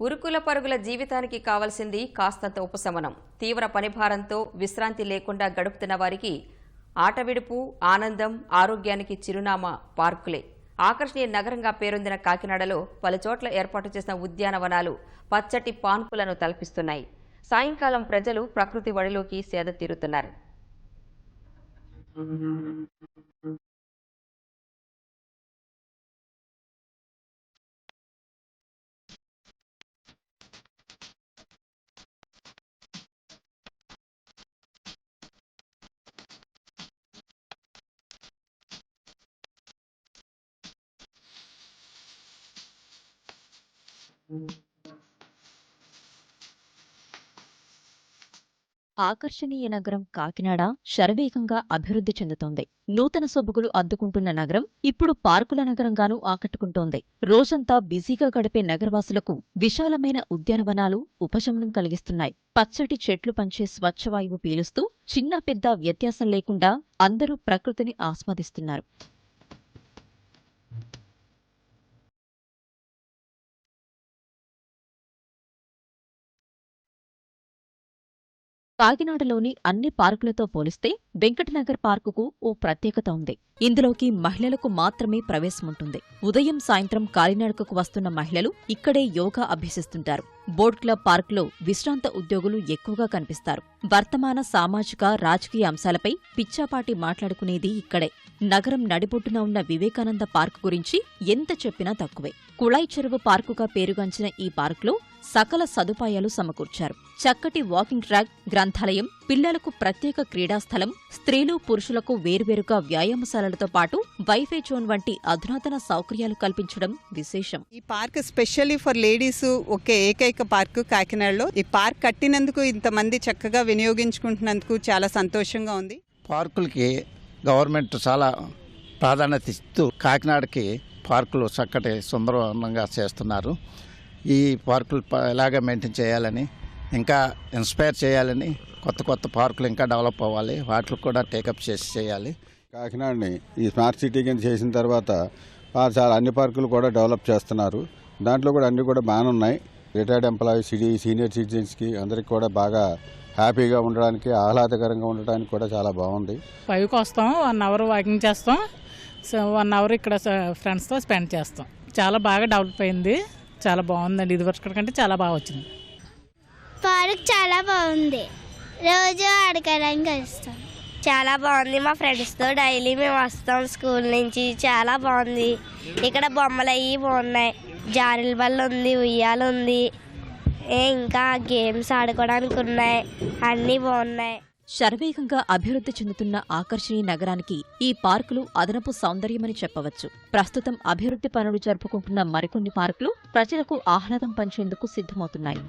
ఉరుకుల పరుగుల జీవితానికి కావాల్సింది కాస్తంత ఉపశమనం. తీవ్ర పనిభారంతో విశ్రాంతి లేకుండా గడుపుతున్న వారికి ఆట విడుపు, ఆనందం, ఆరోగ్యానికి చిరునామా పార్కులే. ఆకర్షణీయ నగరంగా పేరొందిన కాకినాడలో పలుచోట్ల ఏర్పాటు చేసిన ఉద్యానవనాలు పచ్చటి పాన్పులను తలపిస్తున్నాయి. సాయంకాలం ప్రజలు ప్రకృతి ఒడిలోకి సేద తీరుతున్నారు. ఆకర్షణీయ నగరం కాకినాడ శరవేగంగా అభివృద్ధి చెందుతోంది. నూతన సొబగులు అద్దుకుంటున్న నగరం ఇప్పుడు పార్కుల నగరంగానూ ఆకట్టుకుంటోంది. రోజంతా బిజీగా గడిపే నగరవాసులకు విశాలమైన ఉద్యానవనాలు ఉపశమనం కలిగిస్తున్నాయి. పచ్చటి చెట్లు పంచే స్వచ్ఛవాయువు పీలుస్తూ చిన్న పెద్ద వ్యత్యాసం లేకుండా అందరూ ప్రకృతిని ఆస్వాదిస్తున్నారు. కాకినాడలోని అన్ని పార్కులతో పోలిస్తే వెంకటనగర్ పార్కుకు ఓ ప్రత్యేకత ఉంది. ఇందులోకి మహిళలకు మాత్రమే ప్రవేశముంటుంది. ఉదయం సాయంత్రం కాలినడకకు వస్తున్న మహిళలు ఇక్కడే యోగా అభ్యసిస్తుంటారు. బోట్ క్లబ్ పార్కులో విశ్రాంత ఉద్యోగులు ఎక్కువగా కనిపిస్తారు. వర్తమాన సామాజిక, రాజకీయ అంశాలపై పిచ్చాపాటి మాట్లాడుకునేది ఇక్కడే. నగరం నడిబొడ్డున ఉన్న వివేకానంద పార్కు గురించి ఎంత చెప్పినా తక్కువే. కుళాయి చెరువు పార్కుగా పేరుగాంచిన ఈ పార్కులో సకల సదుపాయాలు సమకూర్చారు. చక్కటి వాకింగ్ ట్రాక్, గ్రంథాలయం, పిల్లలకు ప్రత్యేక క్రీడాస్థలం, స్త్రీలు పురుషులకు వేర్వేరుగా వ్యాయామశాలలతో పాటు వైఫై జోన్ వంటి అధునాతన సౌకర్యాలు కల్పించడం విశేషం. ఈ పార్క్ స్పెషల్లీ ఫర్ లేడీస్ ఒకే ఏకైక పార్కు కాకినాడలో. ఈ పార్క్ కట్టినందుకు ఇంతమంది చక్కగా వినియోగించుకుంటున్నందుకు చాలా సంతోషంగా ఉంది. పార్కులకి గవర్నమెంట్ చాలా ప్రాధాన్యత ఇస్తూ కాకినాడకి పార్కులు చక్కటి సుందరంగా చేస్తున్నారు. ఈ పార్కులు ఎలాగ మెయింటైన్ చేయాలని, ఇంకా ఇన్స్పైర్ చేయాలని, కొత్త కొత్త పార్కులు ఇంకా డెవలప్ అవ్వాలి, వాటికి కూడా టేకప్ చేయాలి. కాకినాడని ఈ స్మార్ట్ సిటీ కింద చేసిన తర్వాత చాలా అన్ని పార్కులు కూడా డెవలప్ చేస్తున్నారు. దాంట్లో కూడా అన్నీ కూడా బాగానే ఉన్నాయి. రిటైర్డ్ ఎంప్లాయీస్, సీనియర్ సిటిజన్స్కి అందరికి కూడా బాగా హ్యాపీగా ఉండడానికి, ఆహ్లాదకరంగా ఉండడానికి కూడా చాలా బాగుంది. 5కి వస్తాం, 1 అవర్ వాకింగ్ చేస్తాం, 1 అవర్ ఇక్కడ ఫ్రెండ్స్తో స్పెండ్ చేస్తాం. చాలా బాగా డెవలప్ అయింది, చాలా బాగుందండి. ఇది వరకు కంటే చాలా బాగా వచ్చింది. పార్క్ చాలా బాగుంది, రోజు ఆడుకోవడానికి వస్తాం. చాలా బాగుంది. మా ఫ్రెండ్స్తో డైలీ మేము వస్తాం స్కూల్ నుంచి. చాలా బాగుంది. ఇక్కడ బొమ్మలు అవి బాగున్నాయి, జారుల బల్ల ఉంది, ఉయ్యాల ఉంది, ఇంకా గేమ్స్ ఆడుకోవడానికి ఉన్నాయి, అన్నీ బాగున్నాయి. శరవేగంగా అభివృద్ధి చెందుతున్న ఆకర్షణీయ నగరానికి ఈ పార్కులు అదనపు సౌందర్యమని చెప్పవచ్చు. ప్రస్తుతం అభివృద్ధి పనులు జరుపుకుంటున్న మరికొన్ని పార్కులు ప్రజలకు ఆహ్లాదం పంచేందుకు సిద్ధమవుతున్నాయి.